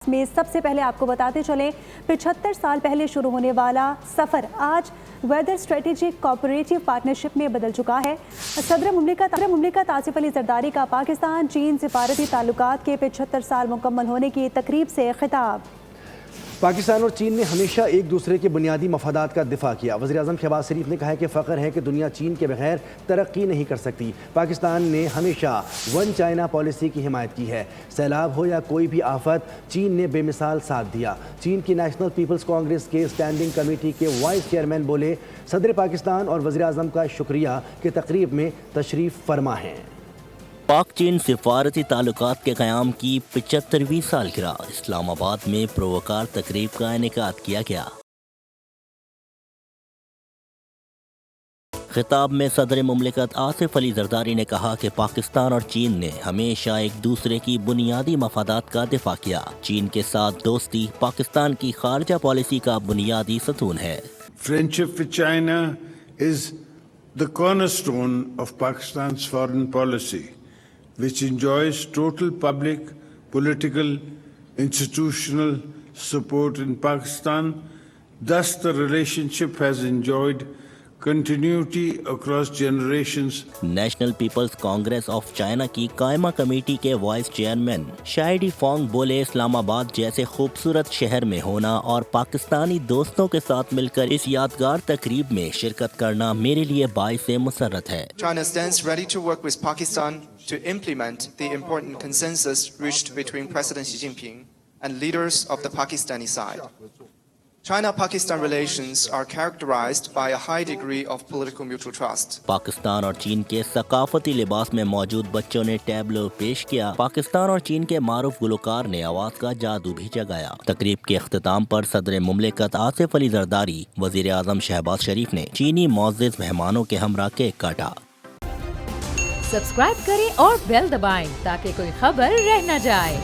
میں سب سے پہلے آپ کو بتاتے چلیں 75 سال پہلے شروع ہونے والا سفر آج ویدر اسٹریٹجک کوآپریٹو پارٹنرشپ میں بدل چکا ہے۔ صدر مملکت آصف علی زرداری کا پاکستان چین سفارتی تعلقات کے 75 سال مکمل ہونے کی تقریب سے خطاب۔ پاکستان اور چین نے ہمیشہ ایک دوسرے کے بنیادی مفادات کا دفاع کیا۔ وزیر اعظم شہباز شریف نے کہا کہ فخر ہے کہ دنیا چین کے بغیر ترقی نہیں کر سکتی۔ پاکستان نے ہمیشہ ون چائنا پالیسی کی حمایت کی ہے۔ سیلاب ہو یا کوئی بھی آفت، چین نے بے مثال ساتھ دیا۔ چین کی نیشنل پیپلز کانگریس کے اسٹینڈنگ کمیٹی کے وائس چیئرمین بولے، صدر پاکستان اور وزیر اعظم کا شکریہ کہ تقریب میں تشریف فرما ہیں۔ پاک چین سفارتی تعلقات کے قیام کی 75ویں سالگرہ اسلام آباد میں پرووکار تقریب کا انعقاد کیا گیا۔ خطاب میں صدر مملکت آصف علی زرداری نے کہا کہ پاکستان اور چین نے ہمیشہ ایک دوسرے کی بنیادی مفادات کا دفاع کیا۔ چین کے ساتھ دوستی پاکستان کی خارجہ پالیسی کا بنیادی ستون ہے۔ Friendship with China is the cornerstone of Pakistan's foreign policy, which enjoys total public, political, institutional support in Pakistan. Thus, the relationship has enjoyed continuity across generations. National People's Congress of China کی قائمہ committee کے vice chairman شائڈی Fang بولے، اسلام آباد جیسے خوبصورت شہر میں ہونا اور پاکستانی دوستوں کے ساتھ مل کر اس یادگار تقریب میں شرکت کرنا میرے لیے باعث مسرت ہے۔ China stands ready to work with Pakistan to implement the important consensus reached between President Xi Jinping and leaders of the Pakistani side. China-Pakistan relations are characterized by a high degree of political mutual trust. Pakistan اور چین کے ثقافتی لباس میں موجود بچوں نے tableau پیش کیا۔ پاکستان اور چین کے معروف گلوکار نے آواز کا جادو بھی جگایا۔ تقریب کے اختتام پر صدر مملکت آصف علی زرداری، وزیر اعظم شہباز شریف نے چینی معزز مہمانوں کے ہمراہ کیک کاٹا۔ سبسکرائب کریں اور بیل دبائیں تاکہ کوئی خبر رہ نہ جائے۔